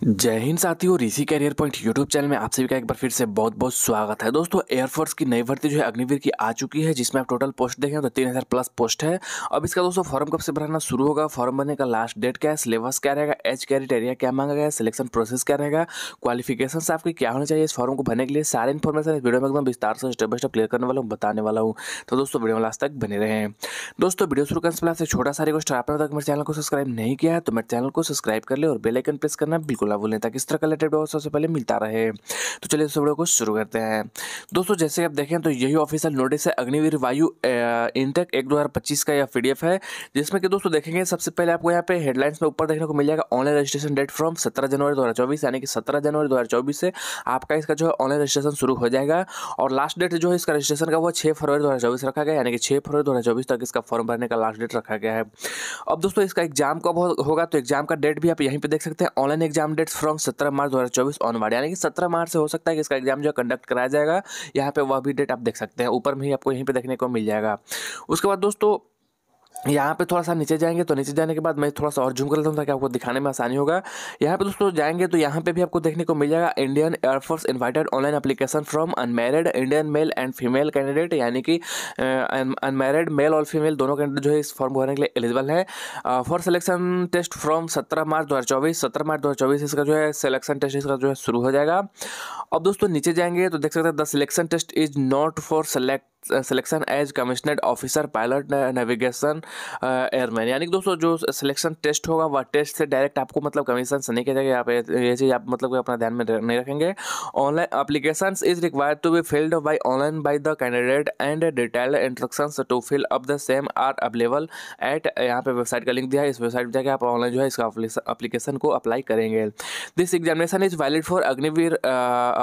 जय हिंद साथियों, ऋषि career point YouTube channel में आप सभी का एक बार फिर से बहुत बहुत स्वागत है। दोस्तों, एयरफोर्स की नई भर्ती जो है अग्निवीर की आ चुकी है, जिसमें आप टोटल पोस्ट देखें तो 3000 प्लस पोस्ट है। अब इसका दोस्तों फॉर्म कब से भरना शुरू होगा, फॉर्म भरने का लास्ट डेट क्या है, सिलेबस क्या रहेगा, एज क्राइटेरिया क्या मांगा गया है, सिलेक्शन प्रोसेस क्या रहेगा, क्वालिफिकेशन आपकी क्या होनी चाहिए इस फॉर्म को भरने के लिए, सारी इन्फॉर्मेशन इस वीडियो में एकदम विस्तार से स्टेप बाय स्टेप क्लियर करने वाला हूँ, बताने वाला हूँ। तो दोस्तों वीडियो में लास्ट तक बने रहे हैं। दोस्तों, वीडियो शुरू करने से पहले आपसे छोटा सा रिक्वेस्ट है, आपने तक मेरे चैनल को सब्सक्राइब नहीं किया है तो मेरे चैनल को सब्सक्राइब कर ले और बेल आइकन प्रेस करना बिल्कुल ना भूलें, ताकि इस तरह का लेटेस्ट वीडियो सबसे पहले मिलता रहे। तो चलिए इस वीडियो को शुरू करते हैं। दोस्तों, जैसे आप देखें तो यही ऑफिशियल नोटिस है अग्निवीर वायु इनटेक 1 2025 का यह पीडीएफ है, जिसमें कि दोस्तों देखेंगे सबसे पहले आपको यहाँ पे हेडलाइंस में ऊपर देखने को मिल जाएगा online registration date from 17 January 2024, यानी कि 17 जनवरी 2024 से आपका इसका जो है ऑनलाइन रजिस्ट्रेशन शुरू हो जाएगा। और लास्ट डेट जो है इसका रजिस्ट्रेशन का वो 6 फरवरी 2024 रखा गया, यानी कि 6 फरवरी 2024 तक इसका फॉर्म भरने का लास्ट डेट रखा गया है। अब दोस्तों इसका एग्जाम कब होगा, तो एग्जाम का डेट भी आप यहीं पे देख सकते हैं, online exam dates from 17 March 2024 onward, यानी कि 17 मार्च से हो सकता है कि इसका एग्जाम जो कंडक्ट कराया जाएगा। यहाँ पे वह भी डेट आप देख सकते हैं, ऊपर में ही आपको यहीं पे देखने को मिल जाएगा। उसके बाद दोस्तों यहाँ पे थोड़ा सा नीचे जाएंगे तो नीचे जाने के बाद मैं थोड़ा सा और जूम कर लेता हूँ ताकि आपको दिखाने में आसानी होगा। यहाँ पे दोस्तों जाएंगे तो यहाँ पे भी आपको देखने को मिल जाएगा Indian air force invited online application from unmarried Indian male and female candidate, यानी कि अनमैरिड मेल और फीमेल दोनों कैंडिडेट जो है इस फॉर्म भरने के लिए एलिजिबल है। For selection test from 17 March 2024, 17 March 2024 इसका जो है सिलेक्शन टेस्ट इसका जो है शुरू हो जाएगा। अब दोस्तों नीचे जाएंगे तो देख सकते हैं the selection test is not for selection as commissioned officer pilot navigation airman, यानी कि दोस्तों जो सिलेक्शन टेस्ट होगा वह टेस्ट से डायरेक्ट आपको मतलब कमीशन से नहीं किया जाएगा। यहाँ पे ये चीज़ आप मतलब अपना ध्यान में नहीं रखेंगे। Online application is required to be filled by online by the candidate and detailed instructions to fill up the same are available at, यहाँ पे वेबसाइट का लिंक दिया है, इस वेबसाइट पर जाकर आप ऑनलाइन जो है इसका एप्लीकेशन को अप्लाई करेंगे। This examination is valid for Agniveer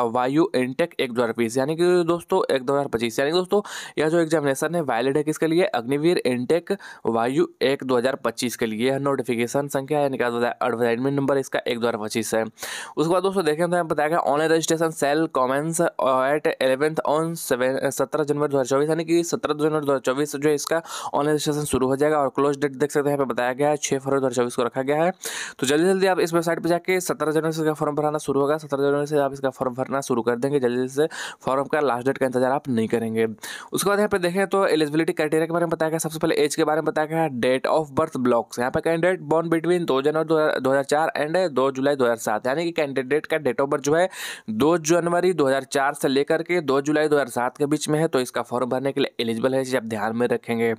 वायु इनटेक 1 2025, यानी कि दोस्तों 1 2025, यानी कि दोस्तों यह जो एग्जामिनेशन है वैलिड है किसके लिए, अग्निवीर इनटेक वायु 1 2025 के लिए। यह नोटिफिकेशन संख्या यानी कि एडवर्टाइजमेंट नंबर इसका 1 2025 है। उसके बाद दोस्तों देखें तो यहाँ बताया online registration cell commence at 11th on 17 January 2024, यानी कि 17 जनवरी 2024 से जो है इसका ऑनलाइन रजिस्ट्रेशन शुरू हो जाएगा। और क्लोज डेट देख सकते हैं यहाँ पे बताया गया है 6 फरवरी 2024 को रखा गया है। तो जल्दी जल्दी आप इस वेबसाइट पर जाके 17 जनवरी से इसका फॉर्म भराना शुरू होगा, 17 जनवरी से आप इसका फॉर्म भरना शुरू कर देंगे। जल्दी से फॉर्म का लास्ट डेट का इंतजार आप नहीं करेंगे। उसके बाद यहाँ पे देखें तो एलिजिबिलिटी क्राइटेरिया के बारे में बताया गया। सबसे पहले एज के बारे में बताया गया, डेट ऑफ बर्थ ब्लॉक्स, यहाँ पे candidate born between 2 January 2004 and 2 जुलाई 2007, यानी कि कैंडिडेट का डेट ऑफ बर्थ जो है 2 जनवरी 2004 से लेकर के 2 जुलाई 2007 के बीच में है, तो इसका फॉर्म भरने के लिए एलिजिबल है, आप ध्यान में रखेंगे।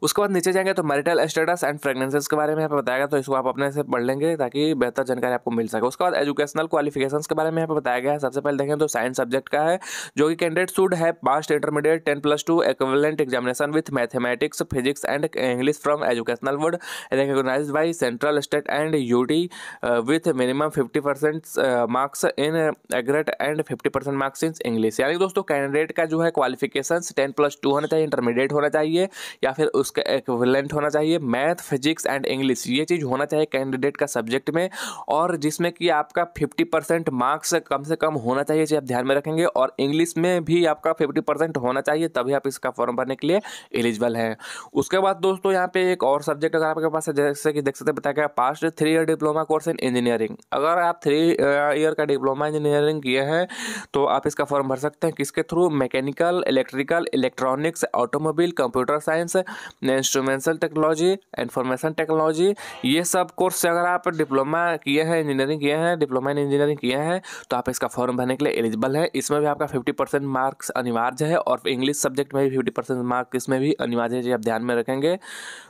उसके बाद नीचे जाएंगे तो मैरिटल स्टेटस एंड प्रेगनेंसीज के बारे में यहाँ पे बताया गया, तो इसको आप अपने से पढ़ लेंगे ताकि बेहतर जानकारी आपको मिल सके। उसके बाद एजुकेशनल क्वालिफिकेशंस के बारे में यहाँ पे बताया गया है। सबसे पहले देखें तो साइंस सब्जेक्ट का है, जो कि candidate should have past intermediate 10+2 equivalent examination with mathematics physics and English from educational board recognized by central state and UT with minimum 50% marks in एग्रेट and 50% marks in English, यानी दोस्तों candidate का जो है qualification 10+2 होना चाहिए, intermediate होना चाहिए या फिर उसका इक्विवेलेंट होना चाहिए, मैथ फिजिक्स एंड इंग्लिश ये चीज़ होना चाहिए कैंडिडेट का सब्जेक्ट में, और जिसमें कि आपका 50% मार्क्स कम से कम होना चाहिए, आप ध्यान में रखेंगे। और इंग्लिश में भी आपका 50% होना चाहिए, तभी आप इसका फॉर्म भरने के लिए एलिजिबल है। उसके बाद दोस्तों यहाँ पे एक और सब्जेक्ट अगर आपके पास है, जैसे कि देख सकते हैं बताया गया past 3 year diploma course in engineering, अगर आप 3 ईयर का डिप्लोमा इंजीनियरिंग किए हैं तो आप इसका फॉर्म भर सकते हैं। किसके through, mechanical, electrical, electronics, automobile, computer science, instrumental technology, information technology, ये सब कोर्स से अगर आप डिप्लोमा किए हैं, इंजीनियरिंग किए हैं, डिप्लोमा इन इंजीनियरिंग किए हैं, तो आप इसका फॉर्म भरने के लिए एलिजिबल है। इसमें भी आपका 50% मार्क्स अनिवार्य है, और इंग्लिश सब्जेक्ट में भी 50% मार्क्स इसमें भी अनिवार्य है, आप ध्यान में रखेंगे।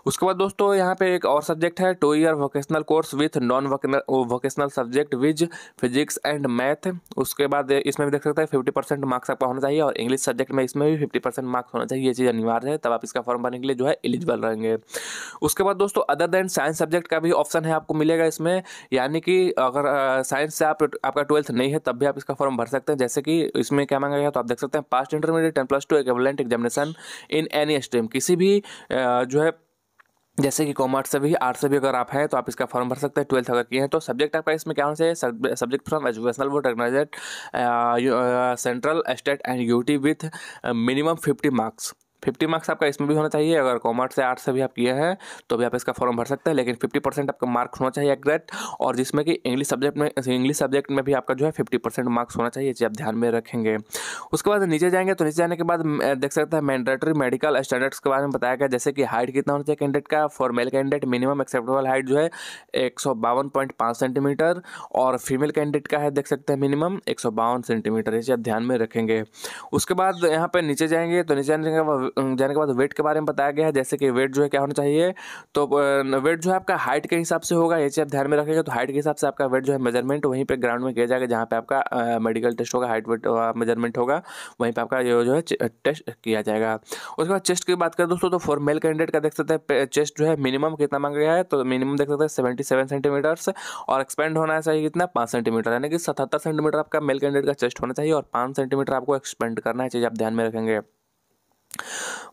उसके बाद दोस्तों यहाँ पे एक और सब्जेक्ट है 2 year vocational course with non vocational subject viz physics and math. उसके बाद इसमें भी देख सकते हैं 50% मार्क्स आपका होना चाहिए, और इंग्लिश सब्जेक्ट में इसमें भी 50% मार्क्स होना चाहिए, ये चीज़ अनिवार्य है, तब आप इसका फॉर्म भरने के लिए जो है एलिजिबल रहेंगे। उसके बाद दोस्तों अदर देन साइंस सब्जेक्ट का भी ऑप्शन है आपको मिलेगा इसमें, यानी कि अगर साइंस से आपका 12th नहीं है तब भी आप इसका फॉर्म भर सकते हैं। जैसे कि इसमें क्या मांगा गया, तो आप देख सकते हैं past intermediate 10+2 equivalent examination in any stream, किसी भी जो है जैसे कि कॉमर्स से भी, आर्ट्स से भी अगर आप हैं तो आप इसका फॉर्म भर सकते हैं। 12th अगर किए हैं तो सब्जेक्ट आपका इसमें क्या होना चाहिए, subject from educational board recognised central state and UT with minimum 50 marks, 50 marks आपका इसमें भी होना चाहिए। अगर कॉमर्स से आर्ट्स से भी आप किए हैं तो भी आप इसका फॉर्म भर सकते हैं, लेकिन 50% आपका मार्क्स होना चाहिए एग्जैक्ट। और जिसमें कि इंग्लिश सब्जेक्ट में भी आपका जो है 50% मार्क्स होना चाहिए, आप ध्यान में रखेंगे। उसके बाद नीचे जाएंगे तो नीचे जाने के बाद देख सकते हैं मैंडेटरी मेडिकल स्टैंडर्ड्स के बारे में बताया गया, जैसे कि हाइट कितना होना चाहिए कैंडिडेट का। For male candidate minimum acceptable height जो है 152.5 सेंटीमीटर, और फीमेल कैंडिडेट का है देख सकते हैं मिनिमम 152 सेंटीमीटर, इसे आप ध्यान में रखेंगे। उसके बाद यहाँ पे नीचे जाएंगे तो नीचे जाने के बाद वेट के बारे में बताया गया है, जैसे कि वेट जो है क्या होना चाहिए। तो वेट जो है आपका हाइट के हिसाब से होगा, ये चीज़ आप ध्यान में रखेंगे। तो हाइट के हिसाब से आपका वेट जो है मेजरमेंट वहीं पे ग्राउंड में किया जाएगा, जहाँ पे आपका मेडिकल टेस्ट होगा, हाइट वेट मेजरमेंट होगा, वहीं पे आपका ये जो है टेस्ट किया जाएगा। उसके बाद चेस्ट की बात करें दोस्तों, तो फॉर मेल कैंडिडेट का देख सकते हैं चेस्ट जो है मिनिमम कितना मांगा गया है, तो मिनिमम देख सकते हैं 77 सेंटीमीटर्स, और एक्सपेंड होना चाहिए कितना 5 सेंटीमीटर, यानी कि 77 सेंटीमीटर आपका मेल कैंडिडेट का चेस्ट होना चाहिए और 5 सेंटीमीटर आपको एक्सपेंड करना है, चीज़ आप ध्यान में रखेंगे।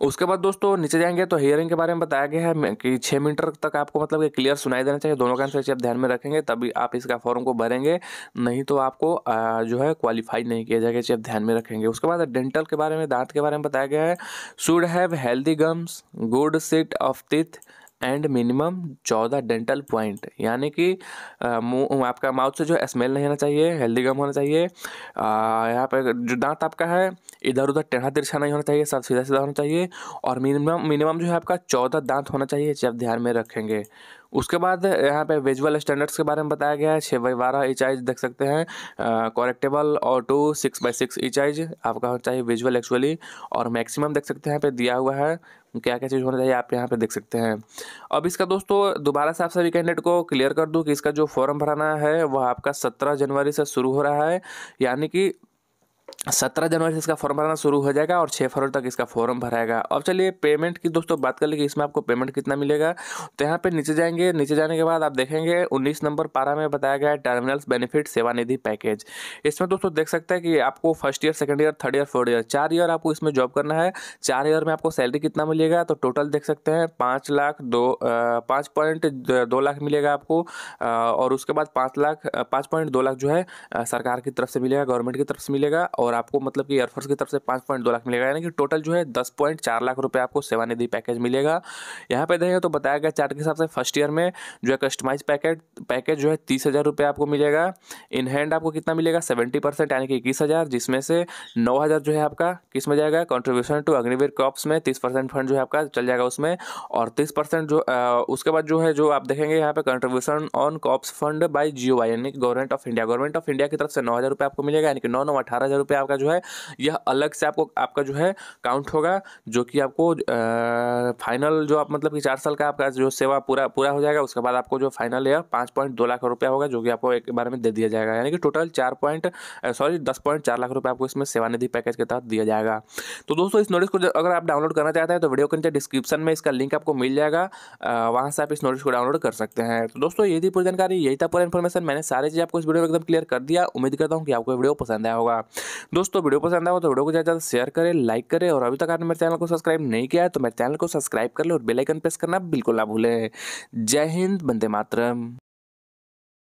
उसके बाद दोस्तों नीचे जाएंगे तो हियरिंग के बारे में बताया गया है कि 6 मीटर तक आपको मतलब कि क्लियर सुनाई देना चाहिए दोनों कान से, आप ध्यान में रखेंगे तभी आप इसका फॉर्म को भरेंगे, नहीं तो आपको जो है क्वालिफाई नहीं किया जाएगा, आप ध्यान में रखेंगे। उसके बाद डेंटल के बारे में, दांत के बारे में बताया गया है, should have healthy gums, good set of teeth and minimum 14 dental point, यानी कि मुंह आपका माउथ से जो है स्मेल नहीं आना चाहिए, हेल्दी गम होना चाहिए। यहाँ पे जो दांत आपका है इधर उधर टेढ़ा तिरछा नहीं होना चाहिए, सब सीधा सीधा होना चाहिए, और मिनिमम जो है आपका 14 दांत होना चाहिए, इसे आप ध्यान में रखेंगे। उसके बाद यहाँ पे विजुअल स्टैंडर्ड्स के बारे में बताया गया है, 6/12 इंच आइज देख सकते हैं, करेक्टेबल और 6/6 इंच आइज आपका होना चाहिए विजुअल एक्चुअली, और मैक्सिमम देख सकते हैं यहाँ पे दिया हुआ है क्या क्या चीज़ होना चाहिए, आप यहाँ पे देख सकते हैं। अब इसका दोस्तों दोबारा से आप सभी कैंडिडेट को क्लियर कर दूँ कि इसका जो फॉर्म भराना है वह आपका 17 जनवरी से शुरू हो रहा है, यानी कि 17 जनवरी से इसका फॉर्म भरना शुरू हो जाएगा और 6 फरवरी तक इसका फॉर्म भराएगा। अब चलिए पेमेंट की दोस्तों बात कर लीजिए, इसमें आपको पेमेंट कितना मिलेगा। तो यहाँ पे नीचे जाएंगे, नीचे जाने के बाद आप देखेंगे 19 नंबर पारा में बताया गया है टर्मिनल्स बेनिफिट सेवानिधि पैकेज। इसमें दोस्तों देख सकते हैं कि आपको first year, second year, third year, fourth year, 4 year आपको इसमें जॉब करना है। 4 ईयर में आपको सैलरी कितना मिलेगा, तो टोटल देख सकते हैं 5.2 लाख मिलेगा आपको, और उसके बाद 5.2 लाख जो है सरकार की तरफ से मिलेगा, गवर्नमेंट की तरफ से मिलेगा, और आपको मतलब कि एयरफोर्स की तरफ से 5.2 लाख मिलेगा, यानी कि टोटल जो है 10.4 लाख रुपए आपको सेवानिधि पैकेज मिलेगा। यहाँ पे देखें तो बताया गया चार्ट के हिसाब से फर्स्ट ईयर में जो है कस्टमाइज पैकेज जो है 30,000 रुपये आपको मिलेगा। इन हैंड आपको कितना मिलेगा 70%, यानी कि 21,000, जिसमें से 9,000 जो है आपका किस में जाएगा, कंट्रीब्यूशन टू अग्निवीर क्रॉप्स में 30% फंड जो है आपका चल जाएगा उसमें, और 30% जो उसके बाद जो है जो आप देखेंगे यहाँ पे contribution on crops fund by GOI, यानी कि गवर्नमेंट ऑफ इंडिया की तरफ से 9,000 रुपये आपको मिलेगा, यानी कि 9 18,000 रुपये आपका जो है यह अलग से आपका जो है काउंट होगा, जो कि आपको फाइनल जो आप मतलब कि 4 साल का आपका जो सेवा पूरा हो जाएगा, उसके बाद आपको जो फाइनल ईयर 5.2 लाख रुपया होगा, जो कि आपको एक बार में दे दिया जाएगा, यानी कि टोटल 10.4 लाख रुपये आपको इसमें सेवानिधि पैकेज के तहत दिया जाएगा। तो दोस्तों इस नोटिस को अगर आप डाउनलोड करना चाहते हैं तो वीडियो के नीचे डिस्क्रिप्शन में इसका लिंक आपको मिल जाएगा, वहाँ से आप इस नोटिस को डाउनलोड कर सकते हैं। तो दोस्तों यही थी पूरी जानकारी, यही था पूरा इन्फॉर्मेशन, मैंने सारी चीज़ आपको इस वीडियो में एकदम क्लियर कर दिया। उम्मीद करता हूँ कि आपको वीडियो पसंद आया होगा। दोस्तों वीडियो पसंद आया हो तो वीडियो को ज़्यादा शेयर करें, लाइक करें, और अभी तक आपने मेरे चैनल को सब्सक्राइब नहीं किया है तो मेरे चैनल को सब्सक्राइब कर ले और बेल आइकन प्रेस करना बिल्कुल ना भूलें। जय हिंद, वंदे मातरम।